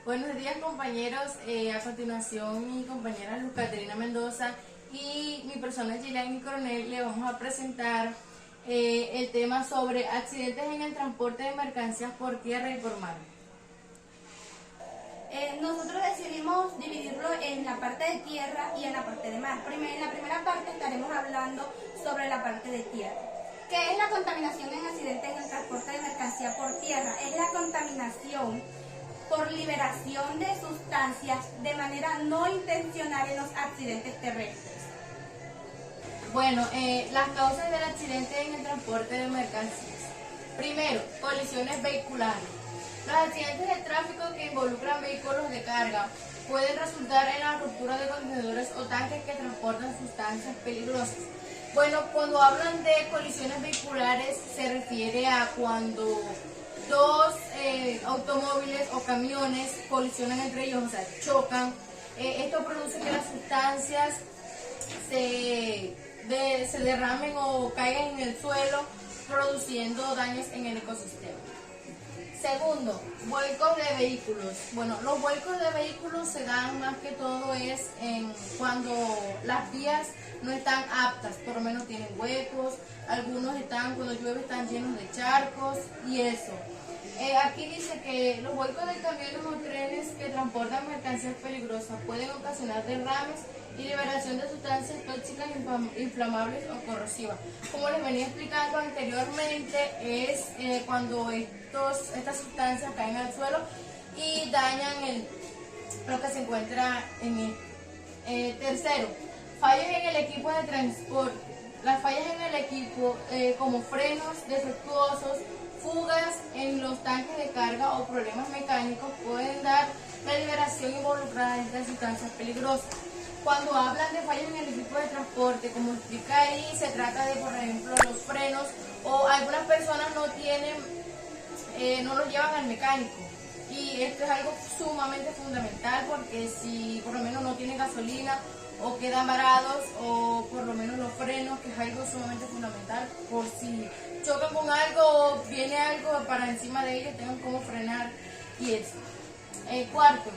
Buenos días, compañeros. A continuación, mi compañera Luz Caterina Mendoza y mi persona Gilani Coronel le vamos a presentar el tema sobre accidentes en el transporte de mercancías por tierra y por mar. Nosotros decidimos dividirlo en la parte de tierra y en la parte de mar. En la primera parte estaremos hablando sobre la parte de tierra. ¿Qué es la contaminación en accidentes en el transporte de mercancía por tierra? Es la contaminación por liberación de sustancias de manera no intencional en los accidentes terrestres. Bueno, las causas del accidente en el transporte de mercancías. Primero, colisiones vehiculares. Los accidentes de tráfico que involucran vehículos de carga pueden resultar en la ruptura de contenedores o tanques que transportan sustancias peligrosas. Bueno, cuando hablan de colisiones vehiculares se refiere a cuando dos automóviles o camiones colisionan entre ellos, o sea, chocan. Esto produce que las sustancias se derramen o caigan en el suelo, produciendo daños en el ecosistema. Segundo, vuelcos de vehículos. Bueno, los vuelcos de vehículos se dan más que todo cuando las vías no están aptas, por lo menos tienen huecos, algunos cuando llueve están llenos de charcos y eso. Aquí dice que los vuelcos de camiones o trenes que transportan mercancías peligrosas pueden ocasionar derrames y liberación de sustancias tóxicas, inflamables o corrosivas. Como les venía explicando anteriormente, es cuando estas sustancias caen al suelo y dañan lo que se encuentra en él. Tercero, fallas en el equipo de transporte. Las fallas en el equipo, como frenos defectuosos, fugas en los tanques de carga o problemas mecánicos, pueden dar la liberación involucrada de estas sustancias peligrosas. Cuando hablan de fallas en el equipo de transporte, como explica ahí, se trata de, por ejemplo, los frenos, o algunas personas no los llevan al mecánico. Y esto es algo sumamente fundamental, porque si por lo menos no tienen gasolina o quedan varados, o por lo menos los frenos, que es algo sumamente fundamental, por si chocan con algo o viene algo para encima de ellos, tengan cómo frenar y eso. Cuarto,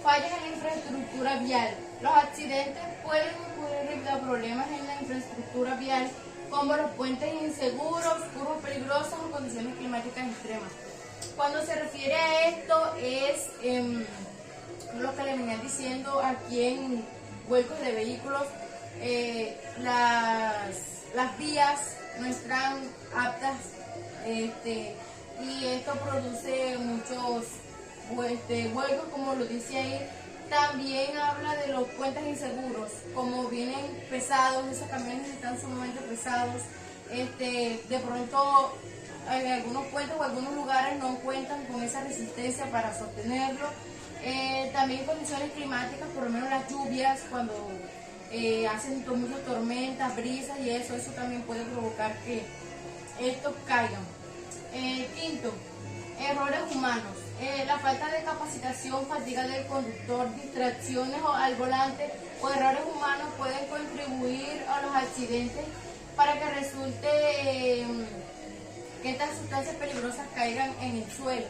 fallas en la infraestructura vial. Los accidentes pueden ocurrir a problemas en la infraestructura vial, como los puentes inseguros, curvas peligrosas o condiciones climáticas extremas. Cuando se refiere a esto es lo que le venía diciendo aquí en vuelcos de vehículos, las vías no están aptas, y esto produce muchos vuelcos, como lo dice ahí. También habla de los puentes inseguros, como vienen pesados, esos camiones están sumamente pesados, de pronto en algunos puentes o algunos lugares no cuentan con esa resistencia para sostenerlo. También condiciones climáticas, por lo menos las lluvias, cuando hacen muchas tormentas, brisas y eso también puede provocar que estos caigan. Quinto, errores humanos. La falta de capacitación, fatiga del conductor, distracciones al volante o errores humanos pueden contribuir a los accidentes para que resulte que estas sustancias peligrosas caigan en el suelo.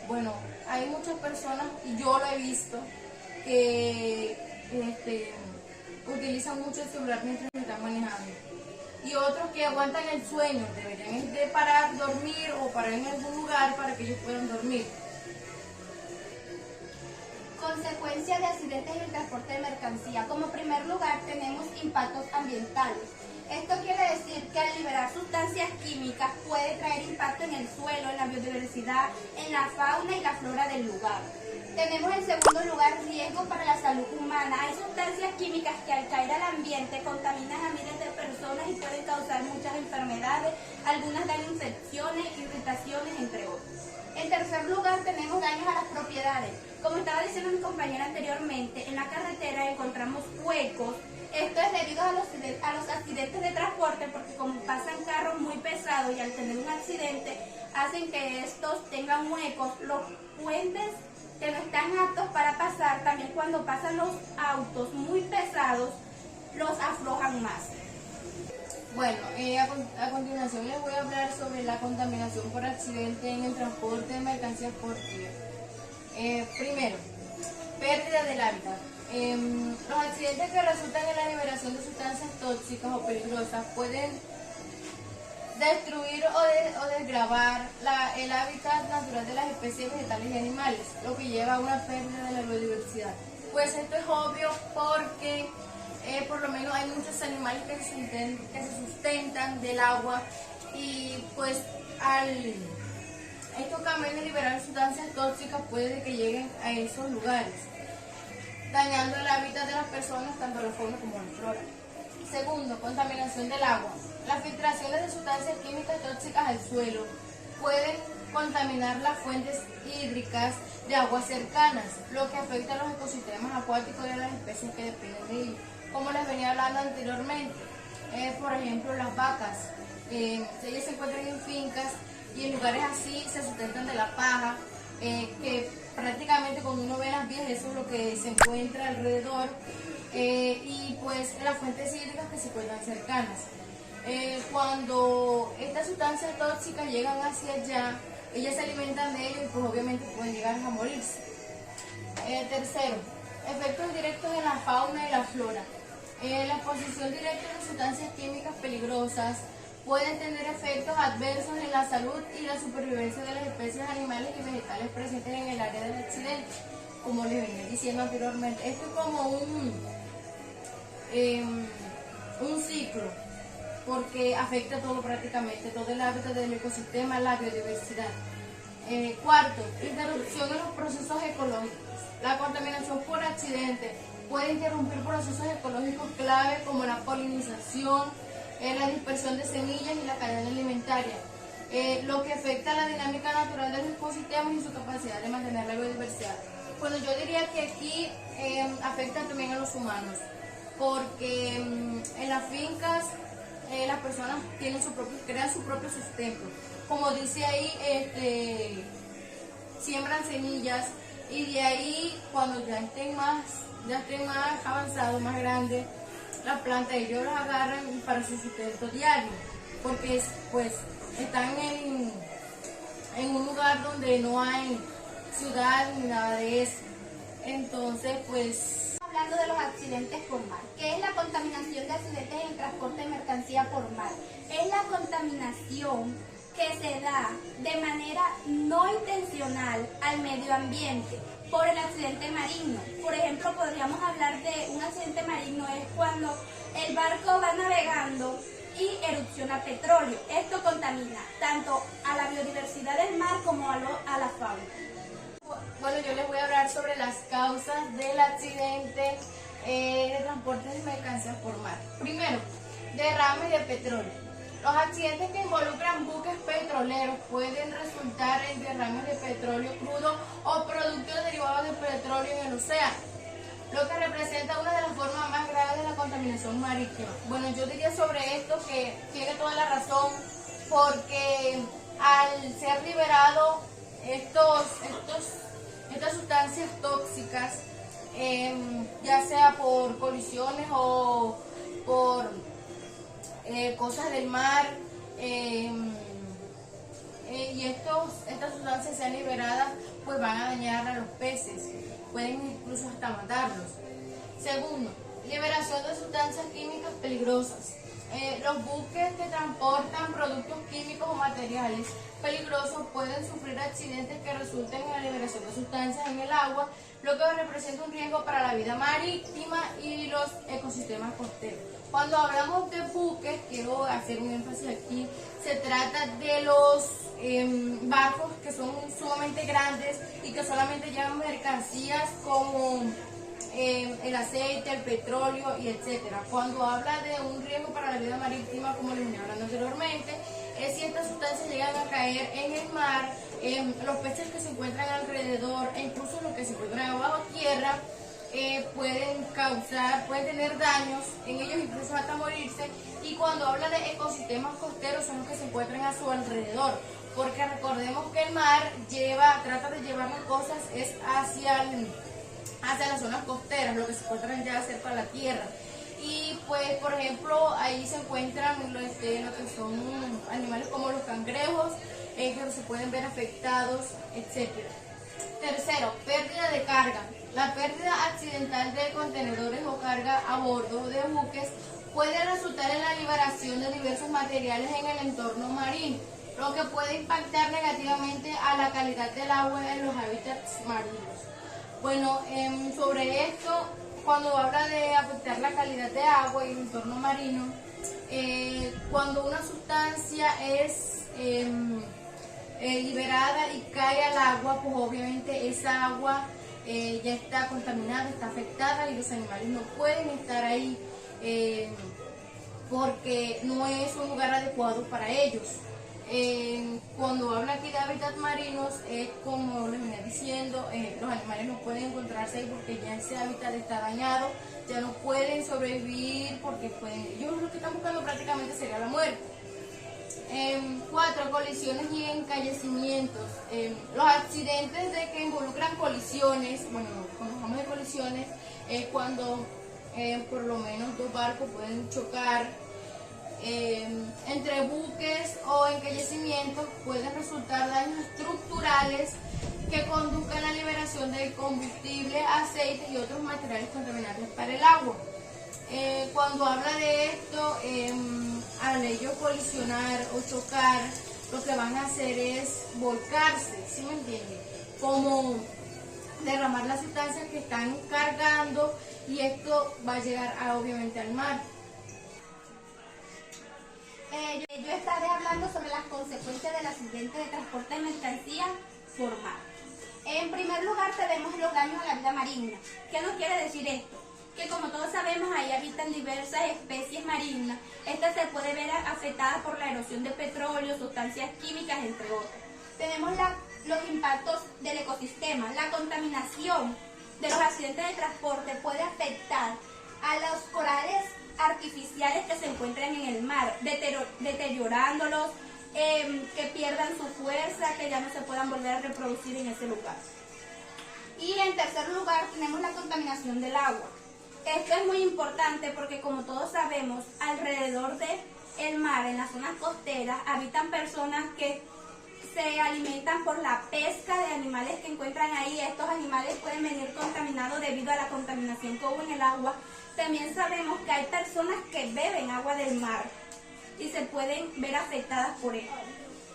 Bueno, hay muchas personas, y yo lo he visto, que utilizan mucho el celular mientras están manejando. Y otros que aguantan el sueño, deberían de parar, dormir o parar en algún lugar para que ellos puedan dormir. Consecuencias de accidentes en el transporte de mercancía. Como primer lugar tenemos impactos ambientales. Esto quiere decir que al liberar sustancias químicas puede traer impacto en el suelo, en la biodiversidad, en la fauna y la flora del lugar. Tenemos en segundo lugar riesgo para la salud humana. Hay sustancias químicas que al caer al ambiente contaminan a miles de personas y pueden causar muchas enfermedades, algunas dan infecciones, irritaciones, entre otros. En tercer lugar tenemos daños a las propiedades. Como estaba diciendo mi compañera anteriormente, en la carretera encontramos huecos. Esto es debido a los accidentes de transporte, porque como pasan carros muy pesados y al tener un accidente hacen que estos tengan huecos. Los puentes que no están aptos para pasar, también cuando pasan los autos muy pesados, los aflojan más. Bueno, a continuación les voy a hablar sobre la contaminación por accidente en el transporte de mercancías por tierra. Primero, pérdida del hábitat. Los accidentes que resultan en la liberación de sustancias tóxicas o peligrosas pueden destruir o desgravar el hábitat natural de las especies vegetales y animales, lo que lleva a una pérdida de la biodiversidad. Pues esto es obvio porque por lo menos hay muchos animales que se sustentan del agua y pues estos cambios de liberar sustancias tóxicas puede que lleguen a esos lugares, dañando el hábitat de las personas, tanto la fauna como la flora. Segundo, contaminación del agua. Las filtraciones de sustancias químicas tóxicas al suelo pueden contaminar las fuentes hídricas de aguas cercanas, lo que afecta a los ecosistemas acuáticos y a las especies que dependen de ellos. Como les venía hablando anteriormente, por ejemplo, las vacas, ellas se encuentran en fincas y en lugares así se sustentan de la paja, que prácticamente cuando uno ve las vías eso es lo que se encuentra alrededor, y pues las fuentes hídricas que se encuentran cercanas. Cuando estas sustancias tóxicas llegan hacia allá, ellas se alimentan de ello y pues obviamente pueden llegar a morirse. Tercero, efectos directos en la fauna y la flora. La exposición directa de sustancias químicas peligrosas pueden tener efectos adversos en la salud y la supervivencia de las especies animales y vegetales presentes en el área del accidente, como les venía diciendo anteriormente. Esto es como un ciclo, porque afecta todo prácticamente, todo el hábitat del ecosistema, la biodiversidad. Cuarto, interrupción en los procesos ecológicos. La contaminación por accidente puede interrumpir procesos ecológicos clave como la polinización, la dispersión de semillas y la cadena alimentaria, lo que afecta a la dinámica natural de los ecosistemas y su capacidad de mantener la biodiversidad. Bueno, yo diría que aquí afecta también a los humanos, porque en las fincas las personas crean su propio sustento. Como dice ahí, siembran semillas y de ahí cuando ya estén más avanzados, más grandes, las plantas ellos las agarran para su sustento diario, porque pues están en un lugar donde no hay ciudad ni nada de eso. Entonces pues hablando de los accidentes por mar. ¿Qué es la contaminación de accidentes en el transporte de mercancía por mar? Es la contaminación que se da de manera no intencional al medio ambiente por el accidente marino. Por ejemplo, podríamos hablar de un accidente marino, es cuando el barco va navegando y erupciona petróleo. Esto contamina tanto a la biodiversidad del mar como a la fauna. Bueno, yo les voy a hablar sobre las causas del accidente de transporte de mercancías por mar. Primero, derrames de petróleo. Los accidentes que involucran buques petroleros pueden resultar en derrames de petróleo crudo o productos derivados del petróleo en el océano, lo que representa una de las formas más graves de la contaminación marítima. Bueno, yo diría sobre esto que tiene toda la razón, porque al ser liberado estas sustancias tóxicas, ya sea por colisiones o por cosas del mar, y estas sustancias sean liberadas, pues van a dañar a los peces, pueden incluso hasta matarlos. Segundo, liberación de sustancias químicas peligrosas. Los buques que transportan productos químicos o materiales peligrosos pueden sufrir accidentes que resulten en la liberación de sustancias en el agua, lo que representa un riesgo para la vida marítima y los ecosistemas costeros. Cuando hablamos de buques, quiero hacer un énfasis aquí, se trata de los barcos que son sumamente grandes y que solamente llevan mercancías como el aceite, el petróleo y etcétera. Cuando habla de un riesgo para la vida marítima, como les venía hablando anteriormente, es si estas sustancias llegan a caer en el mar, los peces que se encuentran alrededor e incluso los que se encuentran bajo tierra, pueden tener daños en ellos, incluso hasta morirse. Y cuando habla de ecosistemas costeros, son los que se encuentran a su alrededor, porque recordemos que el mar trata de llevar las cosas hacia las zonas costeras, lo que se encuentran ya cerca de la tierra. Y pues, por ejemplo, ahí se encuentran lo que son animales como los cangrejos, que se pueden ver afectados, etc. Tercero, pérdida de carga. La pérdida accidental de contenedores o carga a bordo de buques puede resultar en la liberación de diversos materiales en el entorno marino, lo que puede impactar negativamente a la calidad del agua en los hábitats marinos. Bueno, sobre esto, cuando habla de afectar la calidad de agua y el entorno marino, cuando una sustancia es liberada y cae al agua, pues obviamente esa agua ya está contaminada, está afectada y los animales no pueden estar ahí porque no es un lugar adecuado para ellos. Cuando habla aquí de hábitats marinos, es como les venía diciendo, los animales no pueden encontrarse ahí porque ya ese hábitat está dañado, ya no pueden sobrevivir porque ellos lo que están buscando prácticamente sería la muerte. 4. Colisiones y encallecimientos. Los accidentes de que involucran colisiones, bueno, cuando hablamos de colisiones, es cuando por lo menos dos barcos pueden chocar entre buques o encallecimientos, pueden resultar daños estructurales que conduzcan a la liberación de combustible, aceites y otros materiales contaminantes para el agua. Cuando habla de esto, al ellos colisionar o chocar, lo que van a hacer es volcarse, ¿sí me entienden? Como derramar las sustancias que están cargando y esto va a llegar obviamente al mar. Yo estaré hablando sobre las consecuencias del accidente de transporte de mercancías por mar. En primer lugar tenemos los daños a la vida marina. ¿Qué nos quiere decir esto? Que como todos sabemos ahí habitan diversas especies marinas. Estas se pueden ver afectadas por la erosión de petróleo, sustancias químicas, entre otros. Tenemos los impactos del ecosistema. La contaminación de los accidentes de transporte puede afectar a los corales artificiales que se encuentran en el mar, deteriorándolos, que pierdan su fuerza, que ya no se puedan volver a reproducir en ese lugar. Y en tercer lugar tenemos la contaminación del agua. Esto es muy importante porque como todos sabemos, alrededor del mar, en las zonas costeras, habitan personas que se alimentan por la pesca de animales que encuentran ahí. Estos animales pueden venir contaminados debido a la contaminación que hubo en el agua. También sabemos que hay personas que beben agua del mar y se pueden ver afectadas por ello.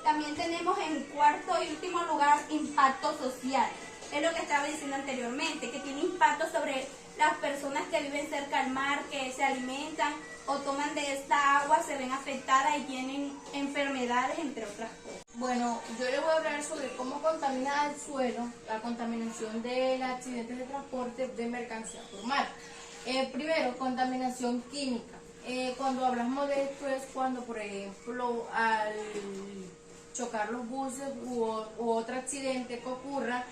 También tenemos en cuarto y último lugar impacto social. Es lo que estaba diciendo anteriormente, que tiene impacto sobre las personas que viven cerca al mar, que se alimentan o toman de esta agua, se ven afectadas y tienen enfermedades, entre otras cosas. Bueno, yo les voy a hablar sobre cómo contamina el suelo la contaminación de los accidentes de transporte de mercancías por mar. Primero, contaminación química. Cuando hablamos de esto es cuando, por ejemplo, al chocar los buses u otro accidente que ocurra,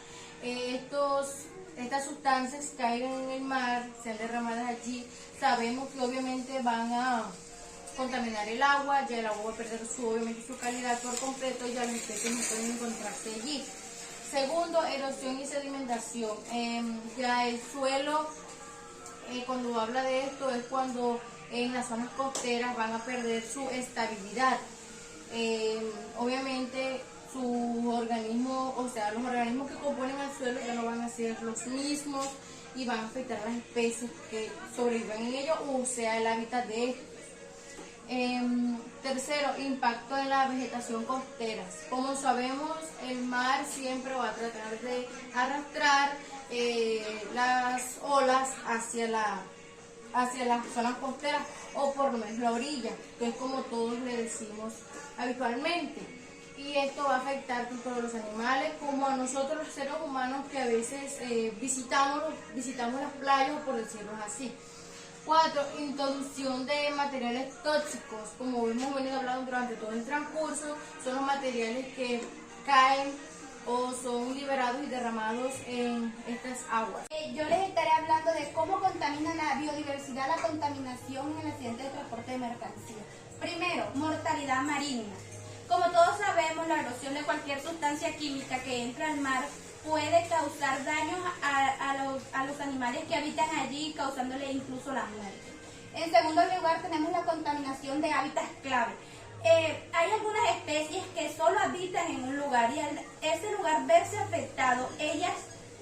estas sustancias caigan en el mar, sean derramadas allí. Sabemos que obviamente van a contaminar el agua, ya el agua va a perder obviamente su calidad por completo, ya los especies no pueden encontrarse allí. Segundo, erosión y sedimentación. Ya el suelo, cuando habla de esto, es cuando en las zonas costeras van a perder su estabilidad. Obviamente su organismo, o sea, los organismos que componen el suelo ya no van a ser los mismos y van a afectar a las especies que sobreviven en ello, o sea, el hábitat de estos. Tercero, impacto en la vegetación costera. Como sabemos, el mar siempre va a tratar de arrastrar las olas hacia las zonas costeras o por lo menos la orilla, que es como todos le decimos habitualmente. Y esto va a afectar tanto a los animales como a nosotros los seres humanos que a veces visitamos las playas, por decirlo así. 4. Introducción de materiales tóxicos. Como hemos venido hablando durante todo el transcurso, son los materiales que caen o son liberados y derramados en estas aguas. Yo les estaré hablando de cómo contamina la biodiversidad la contaminación en el accidente de transporte de mercancías. Primero, mortalidad marina. Como todos sabemos, la erosión de cualquier sustancia química que entra al mar puede causar daños a los animales que habitan allí, causándole incluso la muerte. En segundo lugar, tenemos la contaminación de hábitats clave. Hay algunas especies que solo habitan en un lugar y al ese lugar verse afectado, ellas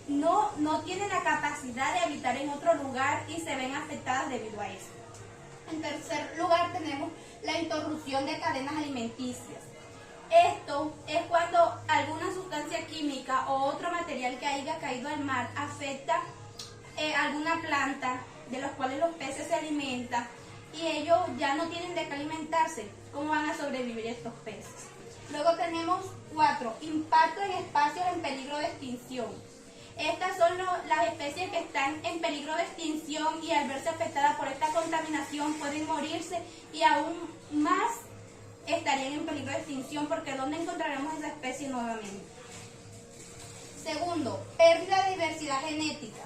no tienen la capacidad de habitar en otro lugar y se ven afectadas debido a eso. En tercer lugar tenemos la interrupción de cadenas alimenticias. Esto es cuando alguna sustancia química o otro material que haya caído al mar afecta alguna planta de los cuales los peces se alimentan y ellos ya no tienen de qué alimentarse. ¿Cómo van a sobrevivir estos peces? Luego tenemos 4. Impacto en espacios en peligro de extinción. Estas son las especies que están en peligro de extinción y al verse afectadas por esta contaminación pueden morirse y aún más estarían en peligro de extinción porque ¿dónde encontraremos esa especie nuevamente? Segundo, pérdida de diversidad genética.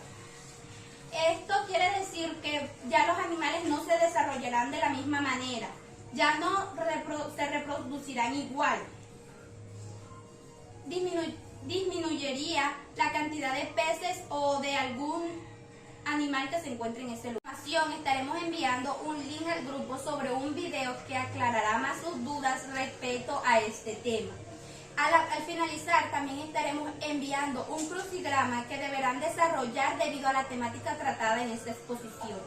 Esto quiere decir que ya los animales no se desarrollarán de la misma manera, ya no se reproducirán igual. Disminuiría la cantidad de peces o de algún animal que se encuentre en ese lugar. Estaremos enviando un link al grupo sobre un video que aclarará más sus dudas respecto a este tema. Al finalizar también estaremos enviando un crucigrama que deberán desarrollar debido a la temática tratada en esta exposición.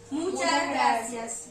Muchas gracias.